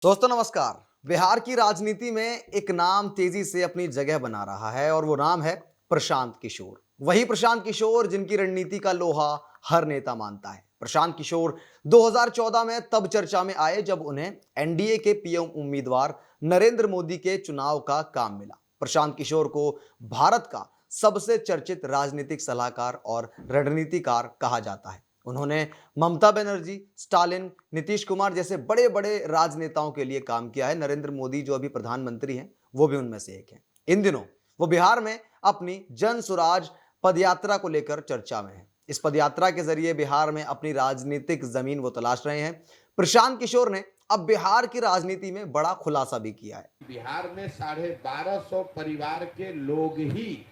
दोस्तों नमस्कार। बिहार की राजनीति में एक नाम तेजी से अपनी जगह बना रहा है और वो नाम है प्रशांत किशोर। वही प्रशांत किशोर जिनकी रणनीति का लोहा हर नेता मानता है। प्रशांत किशोर 2014 में तब चर्चा में आए जब उन्हें एनडीए के पीएम उम्मीदवार नरेंद्र मोदी के चुनाव का काम मिला। प्रशांत किशोर को भारत का सबसे चर्चित राजनीतिक सलाहकार और रणनीतिकार कहा जाता है। उन्होंने ममता बनर्जी, स्टालिन, नीतीश कुमार जैसे बड़े बड़े राजनेताओं के लिए काम किया है। नरेंद्र मोदी जो अभी प्रधानमंत्री हैं वो भी उनमें से एक हैं। इन दिनों वो बिहार में अपनी जन सुराज पदयात्रा को लेकर चर्चा में है। इस पदयात्रा के जरिए बिहार में अपनी राजनीतिक जमीन वो तलाश रहे हैं। प्रशांत किशोर ने अब बिहार की राजनीति में बड़ा खुलासा भी किया है। बिहार में 1250 परिवार के लोग ही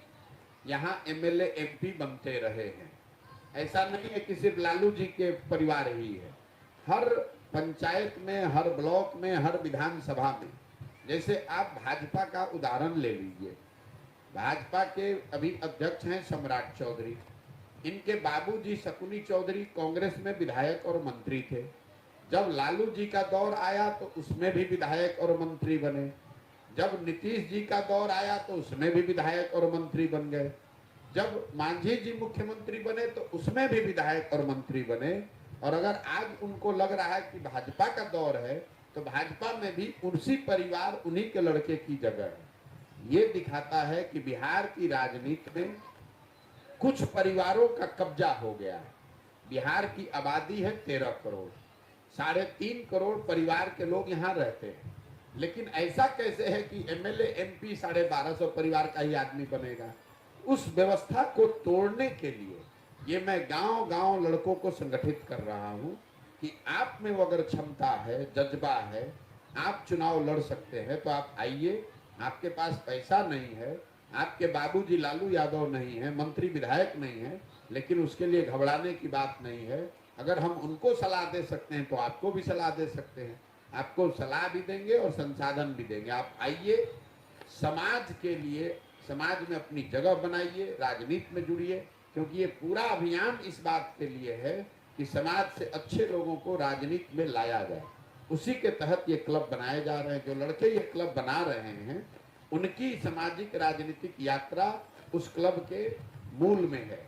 यहाँ एमएलए एमपी बनते रहे हैं। ऐसा नहीं है कि सिर्फ लालू जी के परिवार ही है। हर पंचायत में, हर ब्लॉक में, हर विधानसभा में, जैसे आप भाजपा का उदाहरण ले लीजिए। भाजपा के अभी अध्यक्ष हैं सम्राट चौधरी। इनके बाबूजी शकुनी चौधरी कांग्रेस में विधायक और मंत्री थे। जब लालू जी का दौर आया तो उसमें भी विधायक और मंत्री बने। जब नीतीश जी का दौर आया तो उसमें भी विधायक और मंत्री बन गए। जब मांझी जी मुख्यमंत्री बने तो उसमें भी विधायक और मंत्री बने। और अगर आज उनको लग रहा है कि भाजपा का दौर है तो भाजपा में भी उसी परिवार, उन्हीं के लड़के की जगह है। ये दिखाता है कि बिहार की राजनीति में कुछ परिवारों का कब्जा हो गया है। बिहार की आबादी है 13 करोड़, 3.5 करोड़ परिवार के लोग यहाँ रहते हैं। लेकिन ऐसा कैसे है कि एमएलए एमपी 1250 परिवार का ही आदमी बनेगा? उस व्यवस्था को तोड़ने के लिए ये मैं गांव-गांव लड़कों को संगठित कर रहा हूं कि आप में वो अगर क्षमता है, जज्बा है, आप चुनाव लड़ सकते हैं तो आप आइए। आपके पास पैसा नहीं है, आपके बाबूजी लालू यादव नहीं है, मंत्री विधायक नहीं है, लेकिन उसके लिए घबराने की बात नहीं है। अगर हम उनको सलाह दे सकते हैं तो आपको भी सलाह दे सकते हैं। आपको सलाह भी देंगे और संसाधन भी देंगे। आप आइए, समाज के लिए, समाज में अपनी जगह बनाइए, राजनीति में जुड़िए, क्योंकि ये पूरा अभियान इस बात के लिए है कि समाज से अच्छे लोगों को राजनीति में लाया जाए। उसी के तहत ये क्लब बनाए जा रहे हैं। जो लड़के ये क्लब बना रहे हैं उनकी सामाजिक राजनीतिक यात्रा उस क्लब के मूल में है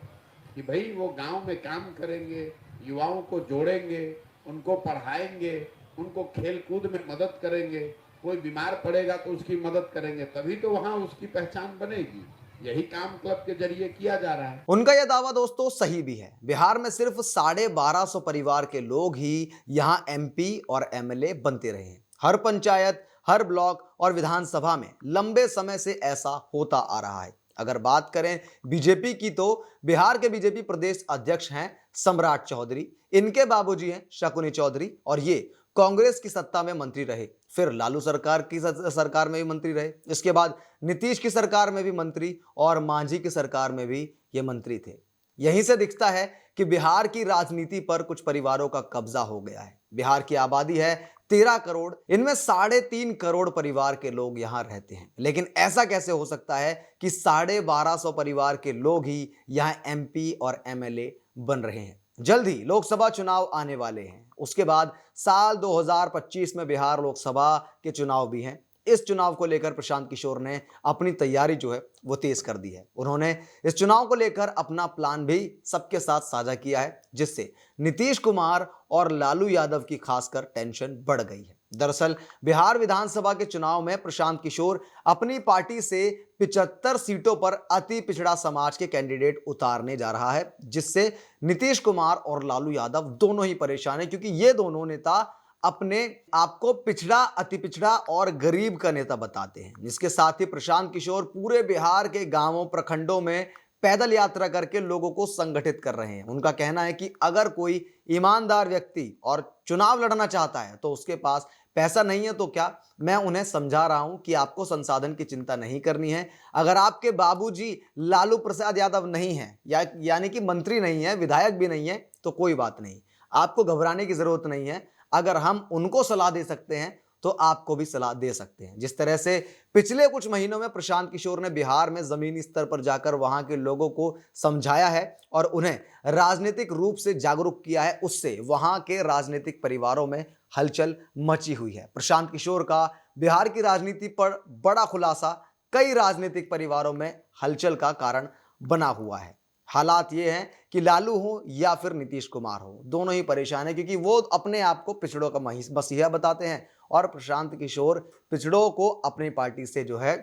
कि भाई वो गांव में काम करेंगे, युवाओं को जोड़ेंगे, उनको पढ़ाएंगे, उनको खेल कूद में मदद करेंगे, कोई बीमार पड़ेगा तो उसकी मदद करेंगे, तभी तो वहां उसकी पहचान बनेगी। यही काम क्लब के जरिए किया जा रहा है। उनका यह दावा दोस्तों सही भी है। बिहार में सिर्फ 1250 परिवार के लोग ही यहां एमपी और एमएलए बनते रहे हैं। हर पंचायत, हर ब्लॉक और विधानसभा में लंबे समय से ऐसा होता आ रहा है। अगर बात करें बीजेपी की तो बिहार के बीजेपी प्रदेश अध्यक्ष हैं सम्राट चौधरी। इनके बाबूजी हैं शकुनी चौधरी और ये कांग्रेस की सत्ता में मंत्री रहे, फिर लालू सरकार की सरकार में भी मंत्री रहे, इसके बाद नीतीश की सरकार में भी मंत्री और मांझी की सरकार में भी ये मंत्री थे। यहीं से दिखता है कि बिहार की राजनीति पर कुछ परिवारों का कब्जा हो गया है। बिहार की आबादी है 13 करोड़, इनमें 3.5 करोड़ परिवार के लोग यहां रहते हैं। लेकिन ऐसा कैसे हो सकता है कि 1250 परिवार के लोग ही यहां एमपी और एमएलए बन रहे हैं? जल्द ही लोकसभा चुनाव आने वाले हैं। उसके बाद साल 2025 में बिहार लोकसभा के चुनाव भी हैं। इस चुनाव को लेकर प्रशांत किशोर ने अपनी तैयारी जो है वो तेज कर दी है। उन्होंने इस चुनाव को लेकर अपना प्लान भी सबके साथ साझा किया है, जिससे नीतीश कुमार और लालू यादव की खासकर टेंशन बढ़ गई है। दरअसल बिहार विधानसभा के चुनाव में प्रशांत किशोर अपनी पार्टी से 75 सीटों पर अति पिछड़ा समाज के कैंडिडेट उतारने जा रहा है, जिससे नीतीश कुमार और लालू यादव दोनों ही परेशान हैं, क्योंकि ये दोनों नेता अपने आप को पिछड़ा, अति पिछड़ा और गरीब का नेता बताते हैं। इसके साथ ही प्रशांत किशोर पूरे बिहार के गांवों, प्रखंडों में पैदल यात्रा करके लोगों को संगठित कर रहे हैं। उनका कहना है कि अगर कोई ईमानदार व्यक्ति और चुनाव लड़ना चाहता है तो उसके पास पैसा नहीं है तो क्या, मैं उन्हें समझा रहा हूं कि आपको संसाधन की चिंता नहीं करनी है। अगर आपके बाबूजी लालू प्रसाद यादव नहीं है, यानी कि मंत्री नहीं है, विधायक भी नहीं है, तो कोई बात नहीं, आपको घबराने की जरूरत नहीं है। अगर हम उनको सलाह दे सकते हैं तो आपको भी सलाह दे सकते हैं। जिस तरह से पिछले कुछ महीनों में प्रशांत किशोर ने बिहार में जमीनी स्तर पर जाकर वहां के लोगों को समझाया है और उन्हें राजनीतिक रूप से जागरूक किया है, उससे वहां के राजनीतिक परिवारों में हलचल मची हुई है। प्रशांत किशोर का बिहार की राजनीति पर बड़ा खुलासा कई राजनीतिक परिवारों में हलचल का कारण बना हुआ है। हालात ये हैं कि लालू हो या फिर नीतीश कुमार हो, दोनों ही परेशान है, क्योंकि वो अपने आप को पिछड़ों का मसीहा बताते हैं और प्रशांत किशोर पिछड़ों को अपनी पार्टी से जो है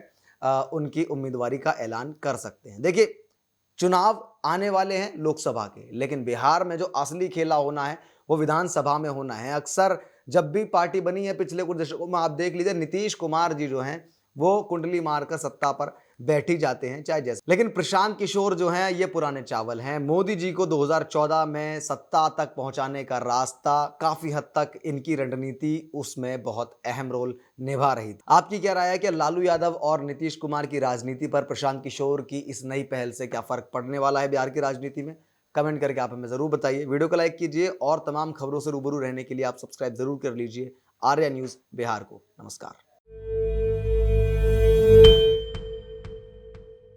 उनकी उम्मीदवारी का ऐलान कर सकते हैं। देखिए, चुनाव आने वाले हैं लोकसभा के, लेकिन बिहार में जो असली खेला होना है वो विधानसभा में होना है। अक्सर जब भी पार्टी बनी है पिछले कुछ दशकों में, आप देख लीजिए, नीतीश कुमार जी जो हैं वो कुंडली मारकर सत्ता पर बैठ ही जाते हैं चाहे जैसे। लेकिन प्रशांत किशोर जो हैं ये पुराने चावल हैं। मोदी जी को 2014 में सत्ता तक पहुंचाने का रास्ता काफी हद तक इनकी रणनीति उसमें बहुत अहम रोल निभा रही थी। आपकी क्या राय है कि लालू यादव और नीतीश कुमार की राजनीति पर प्रशांत किशोर की इस नई पहल से क्या फर्क पड़ने वाला है बिहार की राजनीति में? कमेंट करके आप हमें जरूर बताइए। वीडियो को लाइक कीजिए और तमाम खबरों से रूबरू रहने के लिए आप सब्सक्राइब जरूर कर लीजिए आर्या न्यूज बिहार को। नमस्कार।